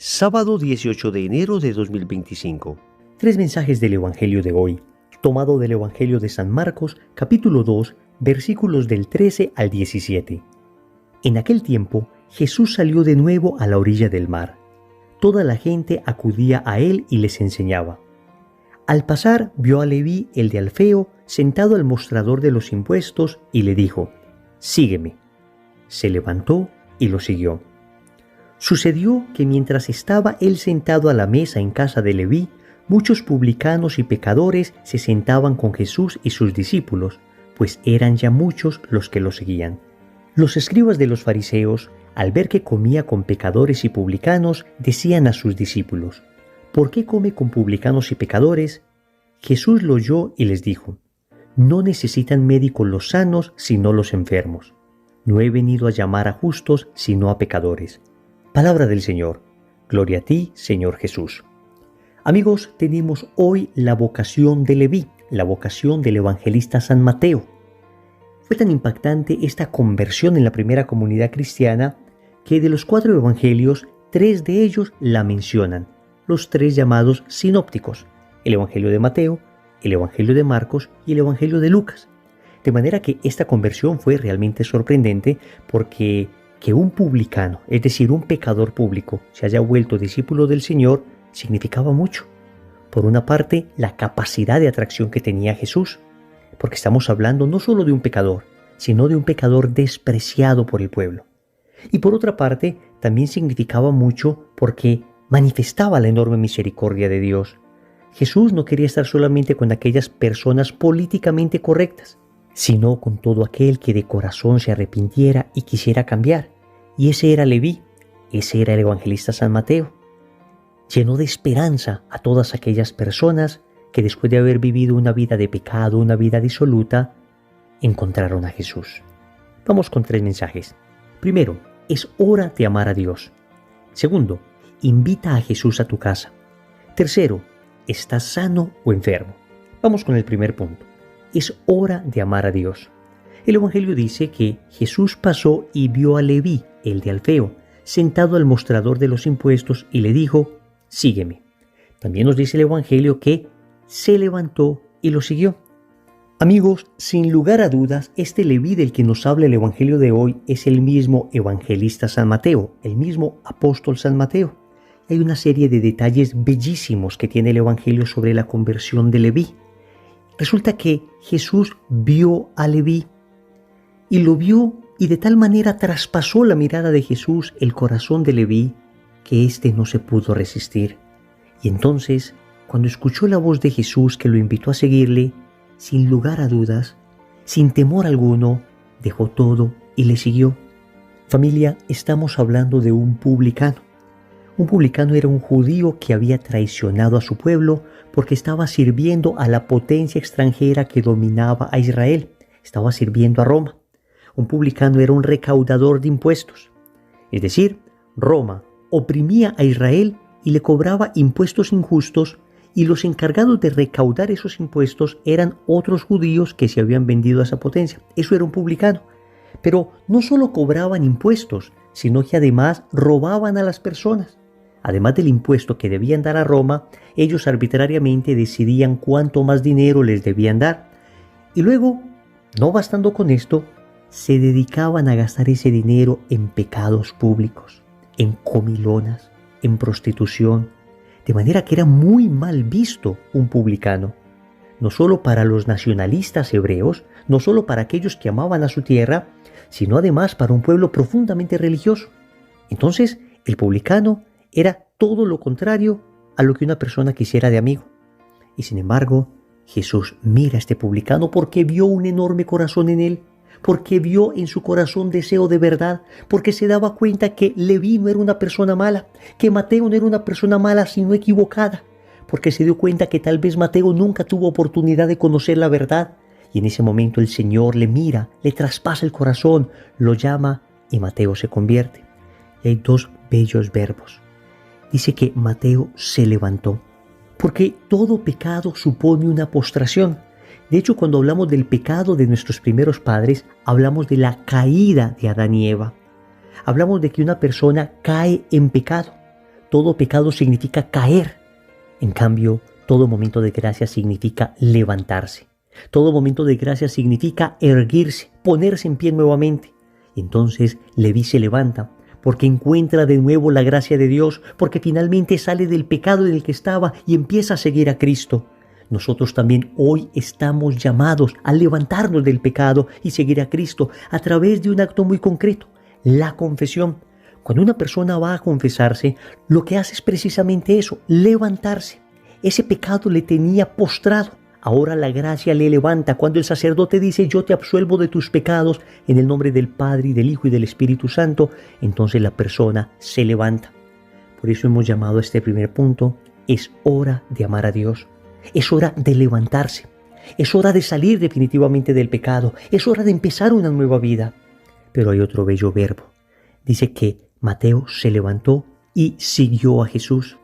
Sábado 18 de enero de 2025. Tres mensajes del Evangelio de hoy, tomado del Evangelio de San Marcos, capítulo 2, versículos del 13 al 17. En aquel tiempo, Jesús salió de nuevo a la orilla del mar. Toda la gente acudía a él y les enseñaba. Al pasar, vio a Leví, el de Alfeo, sentado al mostrador de los impuestos, y le dijo: «Sígueme». Se levantó y lo siguió. Sucedió que mientras estaba él sentado a la mesa en casa de Leví, muchos publicanos y pecadores se sentaban con Jesús y sus discípulos, pues eran ya muchos los que lo seguían. Los escribas de los fariseos, al ver que comía con pecadores y publicanos, decían a sus discípulos: «¿Por qué come con publicanos y pecadores?». Jesús lo oyó y les dijo: «No necesitan médicos los sanos, sino los enfermos. No he venido a llamar a justos, sino a pecadores». Palabra del Señor. Gloria a ti, Señor Jesús. Amigos, tenemos hoy la vocación de Leví, la vocación del evangelista San Mateo. Fue tan impactante esta conversión en la primera comunidad cristiana que de los 4 evangelios, 3 de ellos la mencionan, los 3 llamados sinópticos: el evangelio de Mateo, el evangelio de Marcos y el evangelio de Lucas. De manera que esta conversión fue realmente sorprendente, porque que un publicano, es decir, un pecador público, se haya vuelto discípulo del Señor, significaba mucho. Por una parte, la capacidad de atracción que tenía Jesús, porque estamos hablando no solo de un pecador, sino de un pecador despreciado por el pueblo. Y por otra parte, también significaba mucho porque manifestaba la enorme misericordia de Dios. Jesús no quería estar solamente con aquellas personas políticamente correctas, sino con todo aquel que de corazón se arrepintiera y quisiera cambiar. Y ese era Leví, ese era el evangelista San Mateo. Llenó de esperanza a todas aquellas personas que después de haber vivido una vida de pecado, una vida disoluta, encontraron a Jesús. Vamos con 3 mensajes. Primero, es hora de amar a Dios. Segundo, invita a Jesús a tu casa. Tercero, ¿estás sano o enfermo? Vamos con el primer punto. Es hora de amar a Dios. El Evangelio dice que Jesús pasó y vio a Leví, el de Alfeo, sentado al mostrador de los impuestos, y le dijo: «Sígueme». También nos dice el Evangelio que se levantó y lo siguió. Amigos, sin lugar a dudas, este Leví del que nos habla el Evangelio de hoy es el mismo evangelista San Mateo, el mismo apóstol San Mateo. Hay una serie de detalles bellísimos que tiene el Evangelio sobre la conversión de Leví. Resulta que Jesús vio a Leví, y lo vio, y de tal manera traspasó la mirada de Jesús el corazón de Leví, que éste no se pudo resistir. Y entonces, cuando escuchó la voz de Jesús que lo invitó a seguirle, sin lugar a dudas, sin temor alguno, dejó todo y le siguió. Familia, estamos hablando de un publicano. Un publicano era un judío que había traicionado a su pueblo porque estaba sirviendo a la potencia extranjera que dominaba a Israel. Estaba sirviendo a Roma. Un publicano era un recaudador de impuestos. Es decir, Roma oprimía a Israel y le cobraba impuestos injustos, y los encargados de recaudar esos impuestos eran otros judíos que se habían vendido a esa potencia. Eso era un publicano. Pero no solo cobraban impuestos, sino que además robaban a las personas. Además del impuesto que debían dar a Roma, ellos arbitrariamente decidían cuánto más dinero les debían dar. Y luego, no bastando con esto, se dedicaban a gastar ese dinero en pecados públicos, en comilonas, en prostitución, de manera que era muy mal visto un publicano, no solo para los nacionalistas hebreos, no solo para aquellos que amaban a su tierra, sino además para un pueblo profundamente religioso. Entonces, el publicano era todo lo contrario a lo que una persona quisiera de amigo. Y sin embargo, Jesús mira a este publicano porque vio un enorme corazón en él, porque vio en su corazón deseo de verdad, porque se daba cuenta que Leví no era una persona mala, que Mateo no era una persona mala sino equivocada, porque se dio cuenta que tal vez Mateo nunca tuvo oportunidad de conocer la verdad, y en ese momento el Señor le mira, le traspasa el corazón, lo llama y Mateo se convierte. Y hay 2 bellos verbos. Dice que Mateo se levantó, porque todo pecado supone una postración. De hecho, cuando hablamos del pecado de nuestros primeros padres, hablamos de la caída de Adán y Eva. Hablamos de que una persona cae en pecado. todo pecado significa caer. En cambio, todo momento de gracia significa levantarse. Todo momento de gracia significa erguirse, ponerse en pie nuevamente. Entonces Leví se levanta porque encuentra de nuevo la gracia de Dios, porque finalmente sale del pecado en el que estaba y empieza a seguir a Cristo. Nosotros también hoy estamos llamados a levantarnos del pecado y seguir a Cristo a través de un acto muy concreto, la confesión. Cuando una persona va a confesarse, lo que hace es precisamente eso, levantarse. Ese pecado le tenía postrado. Ahora la gracia le levanta. Cuando el sacerdote dice, yo te absuelvo de tus pecados en el nombre del Padre y del Hijo y del Espíritu Santo, entonces la persona se levanta. Por eso hemos llamado a este primer punto, es hora de amar a Dios. Es hora de levantarse. Es hora de salir definitivamente del pecado. Es hora de empezar una nueva vida. Pero hay otro bello verbo. Dice que Mateo se levantó y siguió a Jesús.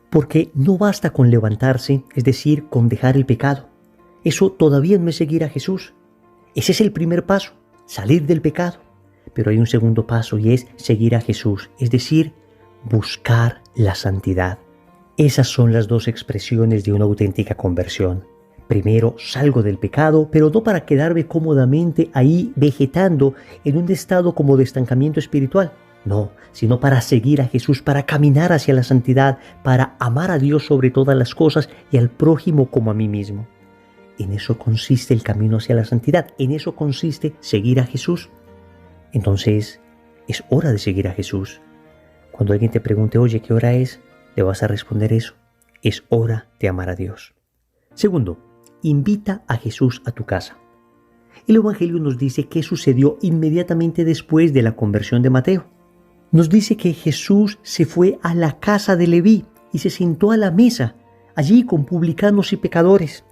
Porque no basta con levantarse, es decir, con dejar el pecado. Eso todavía no es seguir a Jesús. Ese es el primer paso, salir del pecado. Pero hay un segundo paso y es seguir a Jesús, es decir, buscar la santidad. Esas son las dos expresiones de una auténtica conversión. Primero, salgo del pecado, pero no para quedarme cómodamente ahí vegetando en un estado como de estancamiento espiritual. No, sino para seguir a Jesús, para caminar hacia la santidad, para amar a Dios sobre todas las cosas y al prójimo como a mí mismo. En eso consiste el camino hacia la santidad, en eso consiste seguir a Jesús. Entonces, es hora de seguir a Jesús. Cuando alguien te pregunte, oye, ¿qué hora es?, le vas a responder eso, es hora de amar a Dios. Segundo, invita a Jesús a tu casa. El Evangelio nos dice qué sucedió inmediatamente después de la conversión de Mateo. Nos dice que Jesús se fue a la casa de Leví y se sentó a la mesa, allí con publicanos y pecadores.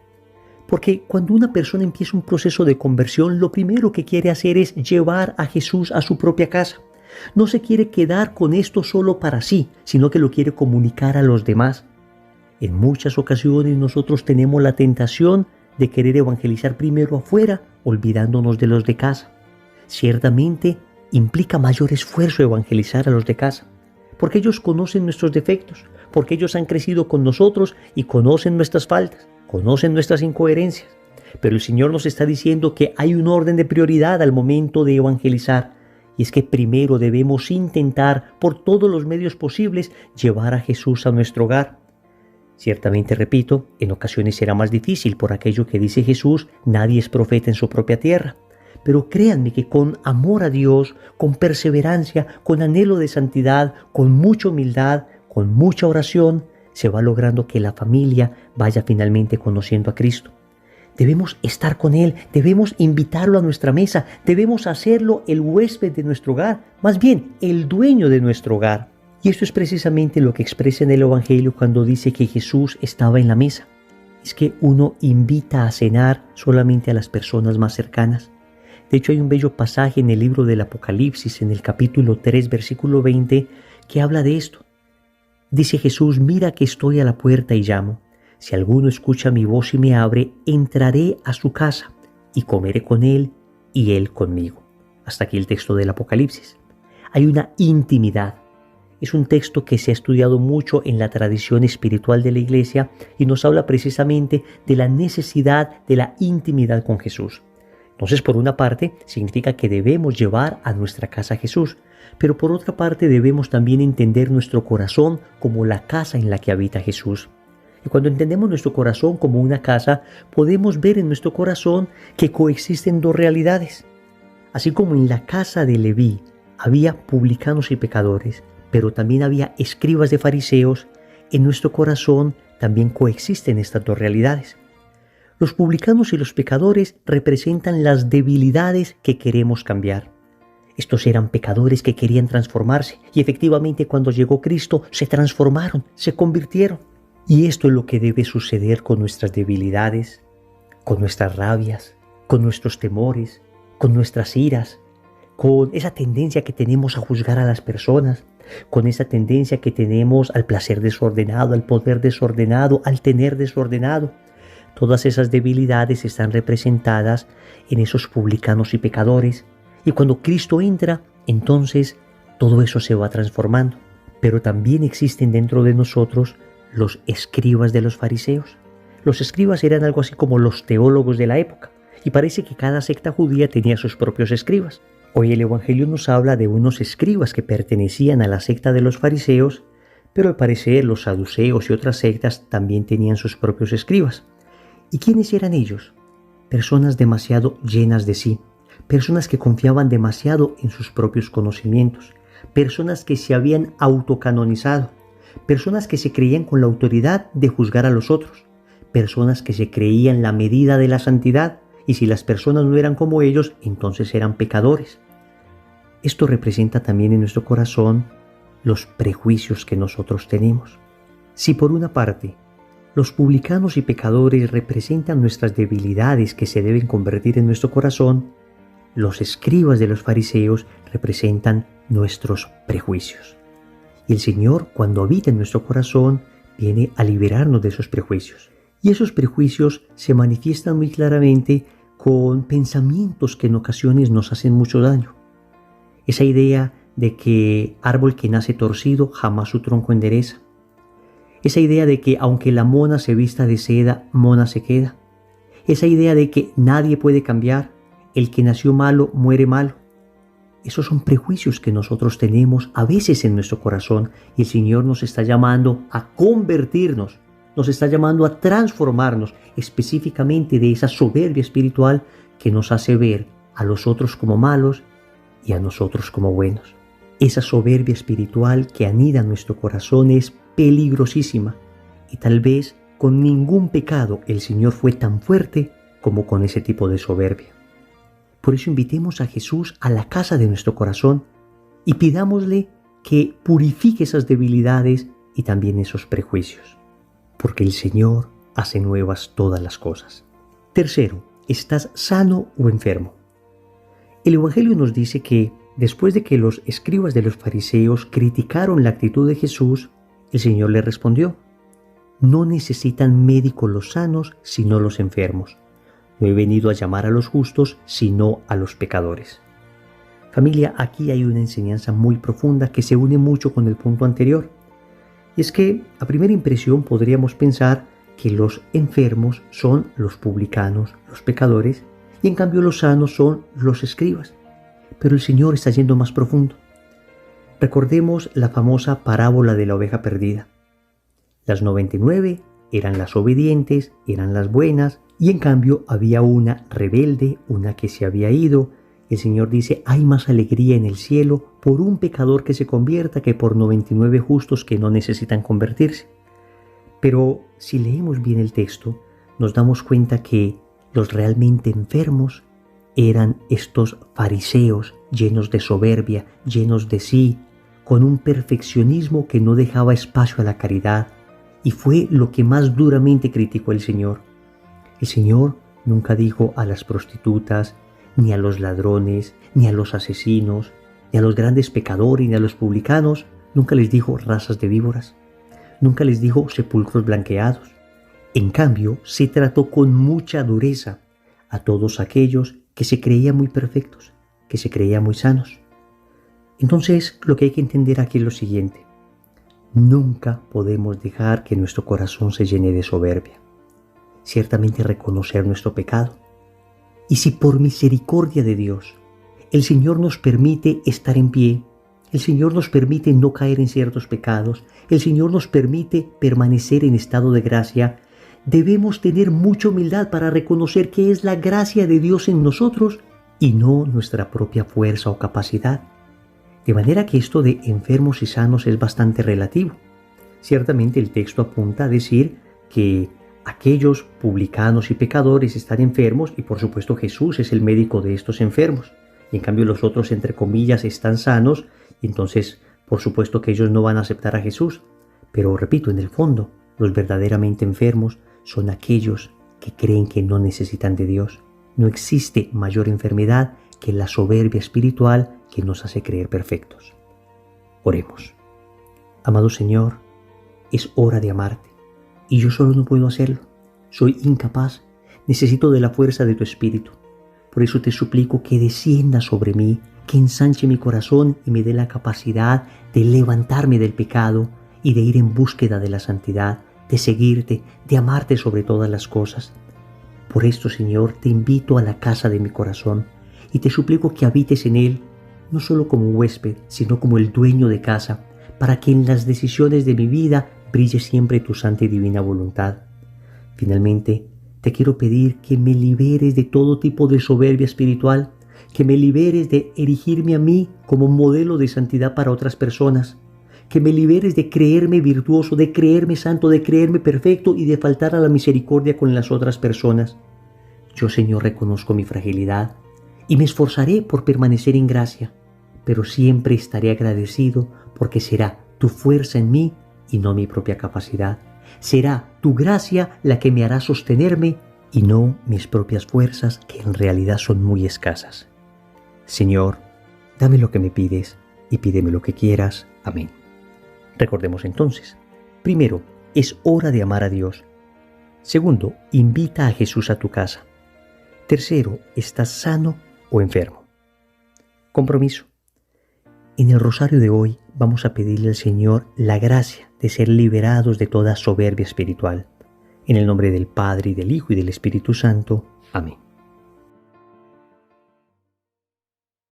Porque cuando una persona empieza un proceso de conversión, lo primero que quiere hacer es llevar a Jesús a su propia casa. No se quiere quedar con esto solo para sí, sino que lo quiere comunicar a los demás. En muchas ocasiones nosotros tenemos la tentación de querer evangelizar primero afuera, olvidándonos de los de casa. Ciertamente, implica mayor esfuerzo evangelizar a los de casa, porque ellos conocen nuestros defectos, porque ellos han crecido con nosotros y conocen nuestras faltas, conocen nuestras incoherencias. Pero el Señor nos está diciendo que hay un orden de prioridad al momento de evangelizar, y es que primero debemos intentar, por todos los medios posibles, llevar a Jesús a nuestro hogar. Ciertamente, repito, en ocasiones será más difícil por aquello que dice Jesús, nadie es profeta en su propia tierra. Pero créanme que con amor a Dios, con perseverancia, con anhelo de santidad, con mucha humildad, con mucha oración, se va logrando que la familia vaya finalmente conociendo a Cristo. Debemos estar con Él, debemos invitarlo a nuestra mesa, debemos hacerlo el huésped de nuestro hogar, más bien el dueño de nuestro hogar. Y esto es precisamente lo que expresa en el Evangelio cuando dice que Jesús estaba en la mesa. Es que uno invita a cenar solamente a las personas más cercanas. De hecho, hay un bello pasaje en el libro del Apocalipsis, en el capítulo 3, versículo 20, que habla de esto. Dice Jesús, mira que estoy a la puerta y llamo. Si alguno escucha mi voz y me abre, entraré a su casa y comeré con él y él conmigo. Hasta aquí el texto del Apocalipsis. Hay una intimidad. Es un texto que se ha estudiado mucho en la tradición espiritual de la Iglesia y nos habla precisamente de la necesidad de la intimidad con Jesús. Entonces, por una parte, significa que debemos llevar a nuestra casa a Jesús, pero por otra parte debemos también entender nuestro corazón como la casa en la que habita Jesús. Y cuando entendemos nuestro corazón como una casa, podemos ver en nuestro corazón que coexisten dos realidades. Así como en la casa de Leví había publicanos y pecadores, pero también había escribas de fariseos, en nuestro corazón también coexisten estas dos realidades. Los publicanos y los pecadores representan las debilidades que queremos cambiar. Estos eran pecadores que querían transformarse y efectivamente cuando llegó Cristo se transformaron, se convirtieron. Y esto es lo que debe suceder con nuestras debilidades, con nuestras rabias, con nuestros temores, con nuestras iras, con esa tendencia que tenemos a juzgar a las personas, con esa tendencia que tenemos al placer desordenado, al poder desordenado, al tener desordenado. Todas esas debilidades están representadas en esos publicanos y pecadores. Y cuando Cristo entra, entonces todo eso se va transformando. Pero también existen dentro de nosotros los escribas de los fariseos. Los escribas eran algo así como los teólogos de la época, y parece que cada secta judía tenía sus propios escribas. Hoy el Evangelio nos habla de unos escribas que pertenecían a la secta de los fariseos, pero al parecer los saduceos y otras sectas también tenían sus propios escribas. ¿Y quiénes eran ellos? Personas demasiado llenas de sí, personas que confiaban demasiado en sus propios conocimientos, personas que se habían autocanonizado, personas que se creían con la autoridad de juzgar a los otros, personas que se creían la medida de la santidad, y si las personas no eran como ellos, entonces eran pecadores. Esto representa también en nuestro corazón los prejuicios que nosotros tenemos. Si por una parte, los publicanos y pecadores representan nuestras debilidades que se deben convertir en nuestro corazón, los escribas de los fariseos representan nuestros prejuicios. Y el Señor, cuando habita en nuestro corazón, viene a liberarnos de esos prejuicios. Y esos prejuicios se manifiestan muy claramente con pensamientos que en ocasiones nos hacen mucho daño. Esa idea de que árbol que nace torcido jamás su tronco endereza. Esa idea de que aunque la mona se vista de seda, mona se queda. Esa idea de que nadie puede cambiar, el que nació malo muere malo. Esos son prejuicios que nosotros tenemos a veces en nuestro corazón, y el Señor nos está llamando a convertirnos, nos está llamando a transformarnos específicamente de esa soberbia espiritual que nos hace ver a los otros como malos y a nosotros como buenos. Esa soberbia espiritual que anida en nuestro corazón es peligrosísima, y tal vez con ningún pecado el Señor fue tan fuerte como con ese tipo de soberbia. Por eso invitemos a Jesús a la casa de nuestro corazón y pidámosle que purifique esas debilidades y también esos prejuicios, porque el Señor hace nuevas todas las cosas. Tercero, ¿estás sano o enfermo? El Evangelio nos dice que después de que los escribas de los fariseos criticaron la actitud de Jesús, el Señor le respondió: no necesitan médicos los sanos, sino los enfermos. No he venido a llamar a los justos, sino a los pecadores. Familia, aquí hay una enseñanza muy profunda que se une mucho con el punto anterior. Y es que a primera impresión podríamos pensar que los enfermos son los publicanos, los pecadores, y en cambio los sanos son los escribas. Pero el Señor está yendo más profundo. Recordemos la famosa parábola de la oveja perdida. Las 99 eran las obedientes, eran las buenas, y en cambio había una rebelde, una que se había ido. El Señor dice: hay más alegría en el cielo por un pecador que se convierta que por 99 justos que no necesitan convertirse. Pero si leemos bien el texto, nos damos cuenta que los realmente enfermos eran estos fariseos llenos de soberbia, llenos de sí, con un perfeccionismo que no dejaba espacio a la caridad, y fue lo que más duramente criticó el Señor. El Señor nunca dijo a las prostitutas, ni a los ladrones, ni a los asesinos, ni a los grandes pecadores, ni a los publicanos, nunca les dijo razas de víboras, nunca les dijo sepulcros blanqueados. En cambio, se trató con mucha dureza a todos aquellos que se creían muy perfectos, que se creían muy sanos. Entonces, lo que hay que entender aquí es lo siguiente: nunca podemos dejar que nuestro corazón se llene de soberbia. Ciertamente reconocer nuestro pecado. Y si por misericordia de Dios el Señor nos permite estar en pie, el Señor nos permite no caer en ciertos pecados, el Señor nos permite permanecer en estado de gracia, debemos tener mucha humildad para reconocer que es la gracia de Dios en nosotros y no nuestra propia fuerza o capacidad. De manera que esto de enfermos y sanos es bastante relativo. Ciertamente el texto apunta a decir que aquellos publicanos y pecadores están enfermos, y por supuesto Jesús es el médico de estos enfermos. Y en cambio los otros, entre comillas, están sanos, y entonces por supuesto que ellos no van a aceptar a Jesús. Pero repito, en el fondo, los verdaderamente enfermos son aquellos que creen que no necesitan de Dios. No existe mayor enfermedad que la soberbia espiritual que nos hace creer perfectos. Oremos. Amado Señor, es hora de amarte, y yo solo no puedo hacerlo. Soy incapaz, necesito de la fuerza de tu Espíritu. Por eso te suplico que descienda sobre mí, que ensanche mi corazón y me dé la capacidad de levantarme del pecado y de ir en búsqueda de la santidad, de seguirte, de amarte sobre todas las cosas. Por esto, Señor, te invito a la casa de mi corazón y te suplico que habites en él, no solo como huésped, sino como el dueño de casa, para que en las decisiones de mi vida brille siempre tu santa y divina voluntad. Finalmente, te quiero pedir que me liberes de todo tipo de soberbia espiritual, que me liberes de erigirme a mí como modelo de santidad para otras personas, que me liberes de creerme virtuoso, de creerme santo, de creerme perfecto y de faltar a la misericordia con las otras personas. Yo, Señor, reconozco mi fragilidad y me esforzaré por permanecer en gracia, pero siempre estaré agradecido porque será tu fuerza en mí y no mi propia capacidad. Será tu gracia la que me hará sostenerme y no mis propias fuerzas, que en realidad son muy escasas. Señor, dame lo que me pides y pídeme lo que quieras. Amén. Recordemos entonces, primero, es hora de amar a Dios. Segundo, invita a Jesús a tu casa. Tercero, ¿estás sano o enfermo? Compromiso. En el rosario de hoy vamos a pedirle al Señor la gracia de ser liberados de toda soberbia espiritual. En el nombre del Padre, y del Hijo, y del Espíritu Santo. Amén.